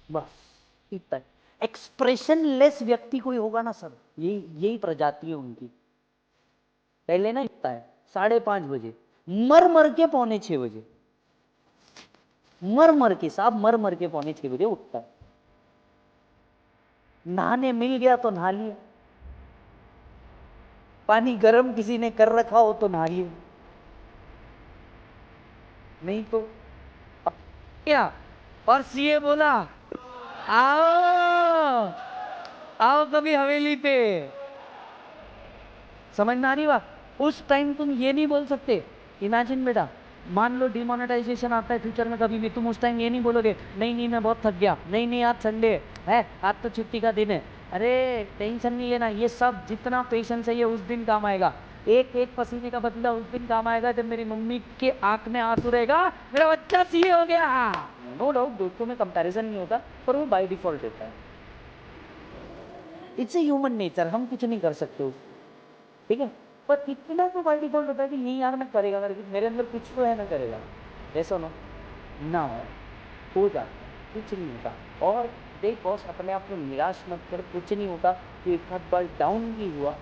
बस इतना। Expression less व्यक्ति कोई होगा ना सर, यही यही प्रजाति है उनकी। पहले ना इतना है 5:30 बजे, मर मर के 5:45 बजे, मर मर के साहब, मर मर के 5:45 बजे उठता है। नहाने मिल गया तो नहा लिया, पानी गर्म किसी ने कर रखा हो तो नहा लिया, नहीं तो क्या। और सीए बोला आओ आओ कभी हवेली पे। समझ में आ रही बात। उस टाइम तुम ये नहीं बोल सकते। इमेजिन बेटा, मान लो डिमोनेटाइजेशन आता है फ्यूचर में कभी भी, तुम उस टाइम ये नहीं बोलोगे नहीं नहीं मैं बहुत थक गया, नहीं नहीं आज संडे है, आज तो छुट्टी का दिन है। अरे टेंशन नहीं लेना, ये सब जितना पेशेंस है ये उस दिन काम आएगा। एक एक पसीने का बदला उस दिन काम आएगा जब मेरी मम्मी के आंख में आंसू रहेगा, मेरा बच्चा सीए हो गया। नो डाउट दोस्तों में कंपैरिजन नहीं होता, पर वो बाय डिफॉल्ट होता है। इट्स ए ह्यूमन नेचर, हम कुछ नहीं कर सकते उसको, ठीक है। पर इतना तो बाय डिफॉल्ट होता है कि नहीं यार मैं करेगा, मेरे अंदर कुछ तो है, मैं करेगा। ऐसा ना हो, हो जाता है, कुछ नहीं होता। और देख बॉस, अपने आप को निराश मत कर, कुछ नहीं होता। कि एक आध बार डाउन भी हुआ,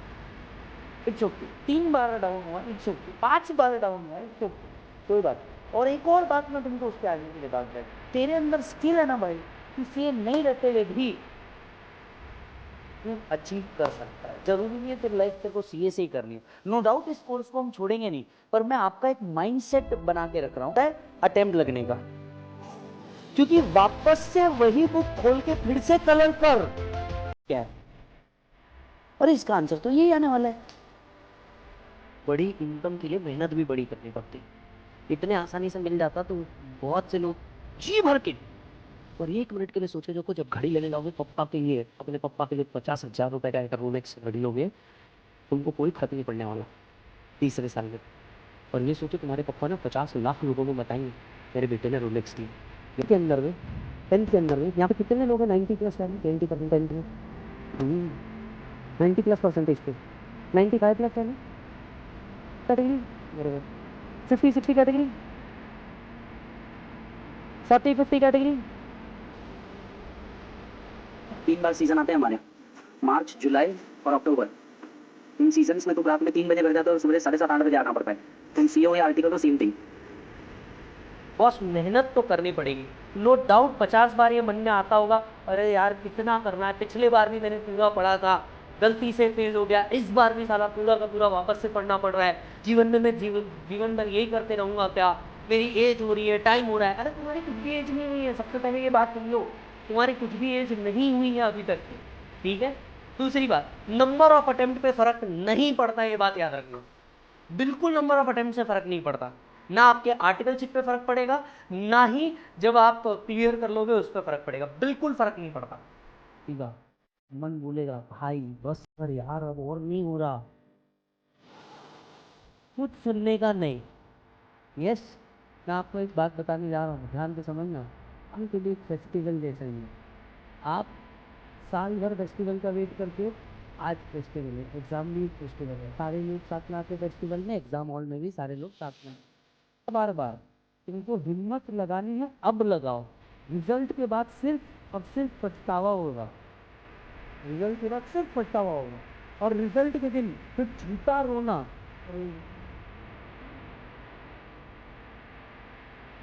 इट्स ओके। 3 बार डाउन हुआ, इट्स ओके। 5 बार डाउन हुआ, इट्स ओके, कोई बात नहीं। और एक और बात मैं तुमको उसके आगे के लिए बात कर, तेरे अंदर स्किल है ना भाई, किसी नहीं रहते हुए भी तू अचीव कर सकता है। जरूरी नहीं है तेरी लाइफ तेरे को सीए से ही करनी है, नो डाउट इस कोर्स को हम छोड़ेंगे नहीं, पर मैं आपका एक माइंडसेट बना के रख रहा हूँ अटेम्प्ट लगने का। क्योंकि वापस से वही बुक खोल के फिर से कलर कर क्या है, और इसका आंसर तो यही आने वाला है। बड़ी इनकम के लिए मेहनत भी बड़ी करनी पड़ती है, इतने आसानी से मिल जाता तो बहुत से लोग जी भर के। और 1 मिनट के लिए सोचे जो जब घड़ी लेने जाओगे पप्पा के लिए, अपने पप्पा के लिए 50,000 रुपए का एक रोलेक्स घड़ी लोगे, तुमको कोई फर्क नहीं पड़ने वाला तीसरे साल में। और ये सोचो तुम्हारे पप्पा ने 50 लाख लोगों को बताएंगे मेरे बेटे ने रोलेक्स ली। के अंदर में 10th के अंदर में यहाँ पे कितने लोग हैं 90+ है, 20% में 90+ परसेंटेज पे 95+ है ना कैटेगरी, बराबर 50-60 कैटेगरी, 40-50 कैटेगरी। 3 बार सीजन आते हैं हमारे, मार्च जुलाई और अक्टूबर। इन सीजन्स में तो रात में 3 बजे बैठ जाता है और सुबह 7:30-8 बजे आना पड़ता है। तुम सीओ या आर्टिकल तो सेम थिंग। बॉस मेहनत तो करनी पड़ेगी, नो डाउट। 50 बार ये मन में आता होगा अरे यार कितना करना है, पिछली बार भी मैंने पूरा पढ़ा था, गलती से फेल हो गया, इस बार भी साला पूरा का पूरा वापस से पढ़ना पड़ रहा है। जीवन में मैं जीवन भर यही करते रहूंगा क्या, मेरी एज हो रही है, टाइम हो रहा है। अरे तुम्हारी कुछ भी एज नहीं हुई है, सबसे पहले ये बात सुन लो, तुम्हारी कुछ भी एज नहीं हुई है अभी तक, ठीक है। दूसरी बात, नंबर ऑफ अटेम्प्ट पे फर्क नहीं पड़ता, ये बात याद रखना, बिल्कुल नंबर ऑफ अटेम्प्ट से फर्क नहीं पड़ता। ना आपके आर्टिकलशिप पे फर्क पड़ेगा, ना ही जब आप क्लियर कर लोगे उस पर फर्क पड़ेगा, बिल्कुल फर्क नहीं पड़ता। ठीक है, मन बोलेगा भाई बस कर यार अब और नहीं हो रहा, कुछ सुनने का नहीं। यस, मैं आपको एक बात बताने जा रहा हूँ, ध्यान से समझना। आपके लिए फेस्टिवल जैसा ही है, आप साल भर फेस्टिवल का वेट करके, आज फेस्टिवल है, एग्जाम भी फेस्टिवल है, सारे लोग साथ में आते फेस्टिवल में, एग्जाम हॉल में भी सारे लोग साथ में। बार बार तुमको हिम्मत लगानी है, अब लगाओ। रिजल्ट के बाद सिर्फ और सिर्फ पछतावा होगा, रिजल्ट के बाद सिर्फ पछतावा होगा। और रिजल्ट के दिन फिर झूठा रोना,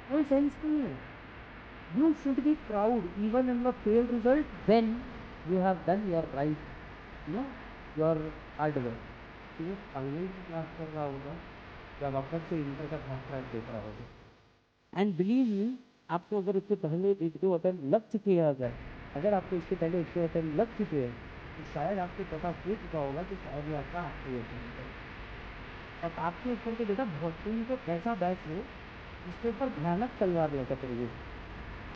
कोई सेंस नहीं है। You should be proud even in the failed result when you have done your right, you know, your hard work। तो फाइनल क्लास कर रहा होगा या वापस से इंटर का फर्स्ट क्लास देख रहा होगा। एंड बिलीव मी, आपको अगर इससे पहले एक दो अटेम्प्ट लग चुके हैं, अगर आपको इससे पहले एक दो अटेम्प्ट लग चुके हैं तो शायद आपको पता हो चुका होगा कि शायद ये आपका आखिरी अटेम्प्ट है। और आपके ऊपर के बेटा बहुत को ऐसा बैच हो जिसके ऊपर भयानक तलवार लटक रही है।